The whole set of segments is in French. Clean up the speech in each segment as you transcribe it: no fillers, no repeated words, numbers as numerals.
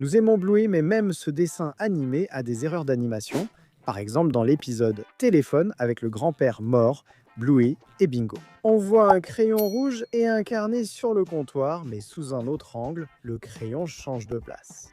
Nous aimons Bluey, mais même ce dessin animé a des erreurs d'animation. Par exemple, dans l'épisode Téléphone avec le grand-père mort, Bluey et Bingo. On voit un crayon rouge et un carnet sur le comptoir, mais sous un autre angle, le crayon change de place.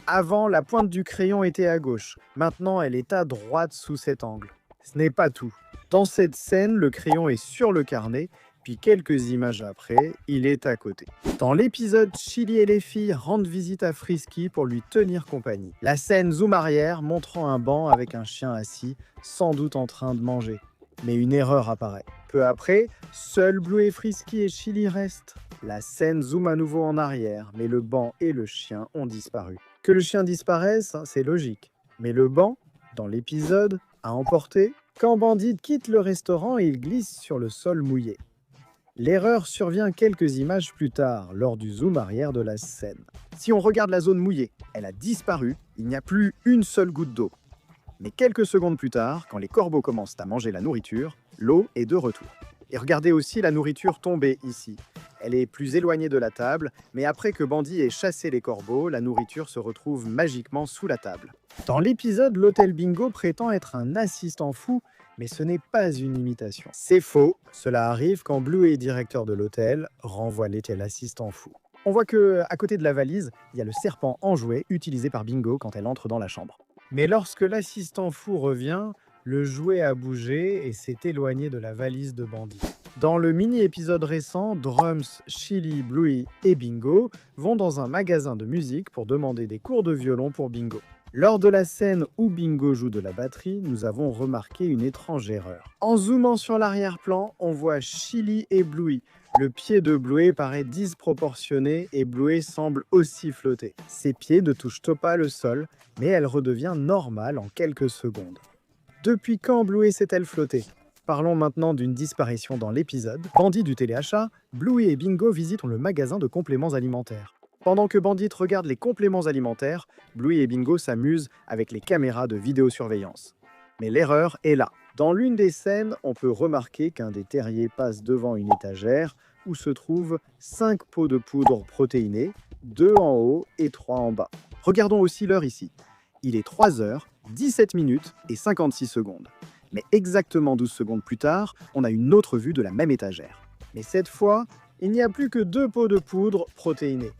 Avant, la pointe du crayon était à gauche. Maintenant, elle est à droite sous cet angle. Ce n'est pas tout. Dans cette scène, le crayon est sur le carnet, puis quelques images après, il est à côté. Dans l'épisode, Chili et les filles rendent visite à Frisky pour lui tenir compagnie. La scène zoom arrière montrant un banc avec un chien assis, sans doute en train de manger. Mais une erreur apparaît. Peu après, seuls Blue et Frisky et Chili restent. La scène zoome à nouveau en arrière, mais le banc et le chien ont disparu. Que le chien disparaisse, c'est logique. Mais le banc, dans l'épisode, a emporté. Quand Bandit quitte le restaurant, il glisse sur le sol mouillé. L'erreur survient quelques images plus tard, lors du zoom arrière de la scène. Si on regarde la zone mouillée, elle a disparu, il n'y a plus une seule goutte d'eau. Mais quelques secondes plus tard, quand les corbeaux commencent à manger la nourriture, l'eau est de retour. Et regardez aussi la nourriture tomber ici. Elle est plus éloignée de la table, mais après que Bandit ait chassé les corbeaux, la nourriture se retrouve magiquement sous la table. Dans l'épisode, l'hôtel Bingo prétend être un assistant fou, mais ce n'est pas une imitation. C'est faux, cela arrive quand Bluey, directeur de l'hôtel, renvoie l'assistant fou. On voit que, à côté de la valise, il y a le serpent en jouet utilisé par Bingo quand elle entre dans la chambre. Mais lorsque l'assistant fou revient, le jouet a bougé et s'est éloigné de la valise de Bandit. Dans le mini-épisode récent, Drums, Chili, Bluey et Bingo vont dans un magasin de musique pour demander des cours de violon pour Bingo. Lors de la scène où Bingo joue de la batterie, nous avons remarqué une étrange erreur. En zoomant sur l'arrière-plan, on voit Chili et Bluey. Le pied de Bluey paraît disproportionné et Bluey semble aussi flotter. Ses pieds ne touchent pas le sol, mais elle redevient normale en quelques secondes. Depuis quand Bluey s'est-elle flottée ? Parlons maintenant d'une disparition dans l'épisode. Bandit du téléachat, Bluey et Bingo visitent le magasin de compléments alimentaires. Pendant que Bandit regarde les compléments alimentaires, Bluey et Bingo s'amusent avec les caméras de vidéosurveillance. Mais l'erreur est là. Dans l'une des scènes, on peut remarquer qu'un des terriers passe devant une étagère où se trouvent 5 pots de poudre protéinée, 2 en haut et 3 en bas. Regardons aussi l'heure ici. Il est 3h, 17 minutes et 56 secondes. Mais exactement 12 secondes plus tard, on a une autre vue de la même étagère. Mais cette fois, il n'y a plus que 2 pots de poudre protéinée.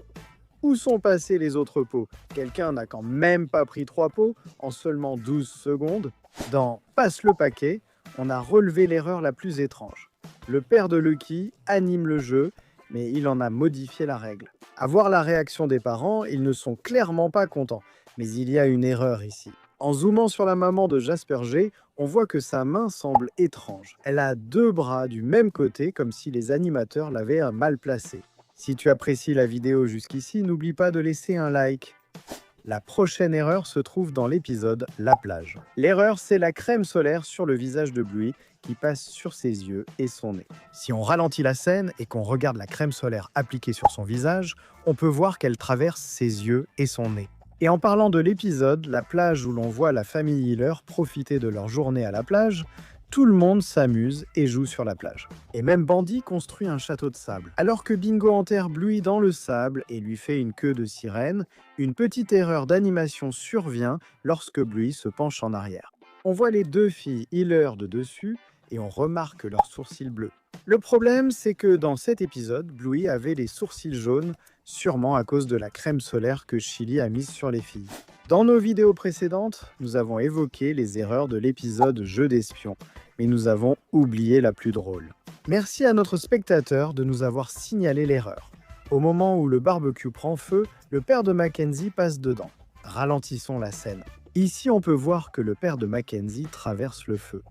Où sont passés les autres pots ? Quelqu'un n'a quand même pas pris 3 pots en seulement 12 secondes. Dans « Passe le paquet », on a relevé l'erreur la plus étrange. Le père de Lucky anime le jeu, mais il en a modifié la règle. À voir la réaction des parents, ils ne sont clairement pas contents. Mais il y a une erreur ici. En zoomant sur la maman de Jasper J, on voit que sa main semble étrange. Elle a 2 bras du même côté, comme si les animateurs l'avaient mal placée. Si tu apprécies la vidéo jusqu'ici, n'oublie pas de laisser un like. La prochaine erreur se trouve dans l'épisode La plage. L'erreur, c'est la crème solaire sur le visage de Bluey qui passe sur ses yeux et son nez. Si on ralentit la scène et qu'on regarde la crème solaire appliquée sur son visage, on peut voir qu'elle traverse ses yeux et son nez. Et en parlant de l'épisode, la plage où l'on voit la famille Hiller profiter de leur journée à la plage, tout le monde s'amuse et joue sur la plage. Et même Bandit construit un château de sable. Alors que Bingo enterre Bluey dans le sable et lui fait une queue de sirène, une petite erreur d'animation survient lorsque Bluey se penche en arrière. On voit les 2 filles Hiller de dessus et on remarque leurs sourcils bleus. Le problème, c'est que dans cet épisode, Bluey avait les sourcils jaunes, sûrement à cause de la crème solaire que Chili a mise sur les filles. Dans nos vidéos précédentes, nous avons évoqué les erreurs de l'épisode Jeu d'espion, mais nous avons oublié la plus drôle. Merci à notre spectateur de nous avoir signalé l'erreur. Au moment où le barbecue prend feu, le père de Mackenzie passe dedans. Ralentissons la scène. Ici, on peut voir que le père de Mackenzie traverse le feu.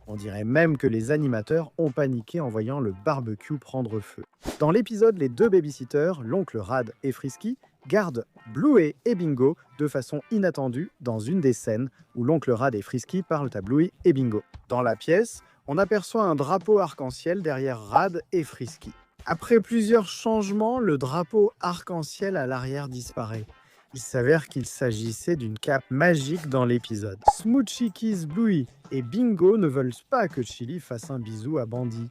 On dirait même que les animateurs ont paniqué en voyant le barbecue prendre feu. Dans l'épisode, les 2 babysitters, l'oncle Rad et Frisky, gardent Bluey et Bingo de façon inattendue dans une des scènes où l'oncle Rad et Frisky parlent à Bluey et Bingo. Dans la pièce, on aperçoit un drapeau arc-en-ciel derrière Rad et Frisky. Après plusieurs changements, le drapeau arc-en-ciel à l'arrière disparaît. Il s'avère qu'il s'agissait d'une cape magique dans l'épisode. Smoochie Kiss Bluey et Bingo ne veulent pas que Chili fasse un bisou à Bandit.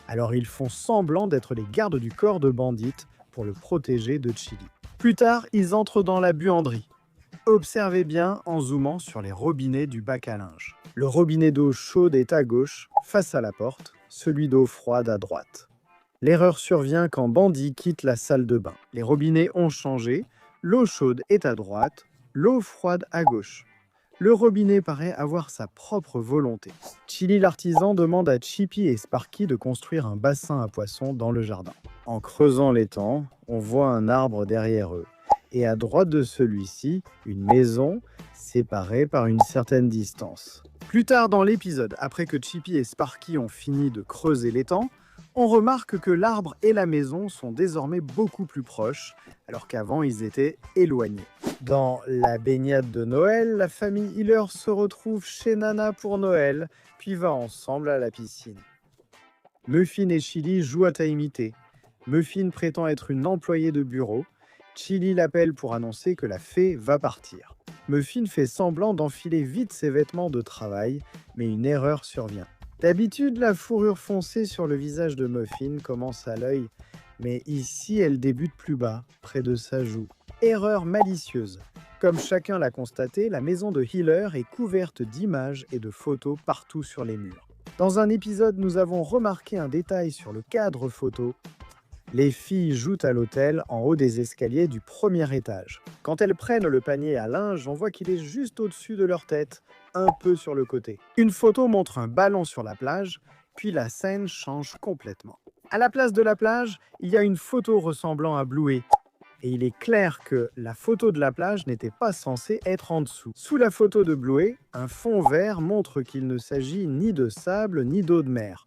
Alors ils font semblant d'être les gardes du corps de Bandit pour le protéger de Chili. Plus tard, ils entrent dans la buanderie. Observez bien en zoomant sur les robinets du bac à linge. Le robinet d'eau chaude est à gauche, face à la porte, celui d'eau froide à droite. L'erreur survient quand Bandy quitte la salle de bain. Les robinets ont changé, l'eau chaude est à droite, l'eau froide à gauche. Le robinet paraît avoir sa propre volonté. Chili l'artisan demande à Chippy et Sparky de construire un bassin à poissons dans le jardin. En creusant l'étang, on voit un arbre derrière eux. Et à droite de celui-ci, une maison séparée par une certaine distance. Plus tard dans l'épisode, après que Chippy et Sparky ont fini de creuser l'étang, on remarque que l'arbre et la maison sont désormais beaucoup plus proches, alors qu'avant ils étaient éloignés. Dans la baignade de Noël, la famille Hiller se retrouve chez Nana pour Noël, puis va ensemble à la piscine. Muffin et Chili jouent à imiter. Muffin prétend être une employée de bureau. Chili l'appelle pour annoncer que la fée va partir. Muffin fait semblant d'enfiler vite ses vêtements de travail, mais une erreur survient. D'habitude, la fourrure foncée sur le visage de Muffin commence à l'œil, mais ici, elle débute plus bas, près de sa joue. Erreur malicieuse. Comme chacun l'a constaté, la maison de Hiller est couverte d'images et de photos partout sur les murs. Dans un épisode, nous avons remarqué un détail sur le cadre photo. Les filles jouent à l'hôtel en haut des escaliers du premier étage. Quand elles prennent le panier à linge, on voit qu'il est juste au-dessus de leur tête, un peu sur le côté. Une photo montre un ballon sur la plage, puis la scène change complètement. À la place de la plage, il y a une photo ressemblant à Bluey. Et il est clair que la photo de la plage n'était pas censée être en dessous. Sous la photo de Bluey, un fond vert montre qu'il ne s'agit ni de sable ni d'eau de mer.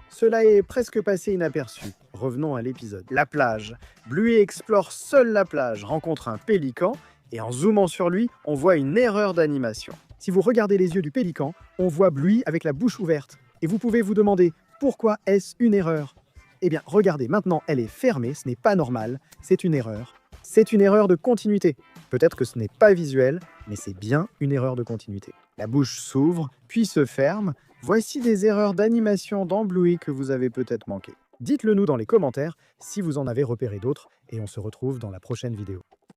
Cela est presque passé inaperçu. Revenons à l'épisode. La plage. Bluey explore seul la plage, rencontre un pélican, et en zoomant sur lui, on voit une erreur d'animation. Si vous regardez les yeux du pélican, on voit Bluey avec la bouche ouverte. Et vous pouvez vous demander, pourquoi est-ce une erreur ? Eh bien, regardez, maintenant, elle est fermée, ce n'est pas normal, c'est une erreur. C'est une erreur de continuité. Peut-être que ce n'est pas visuel, mais c'est bien une erreur de continuité. La bouche s'ouvre, puis se ferme. Voici des erreurs d'animation dans Bluey que vous avez peut-être manquées. Dites-le nous dans les commentaires si vous en avez repéré d'autres, et on se retrouve dans la prochaine vidéo.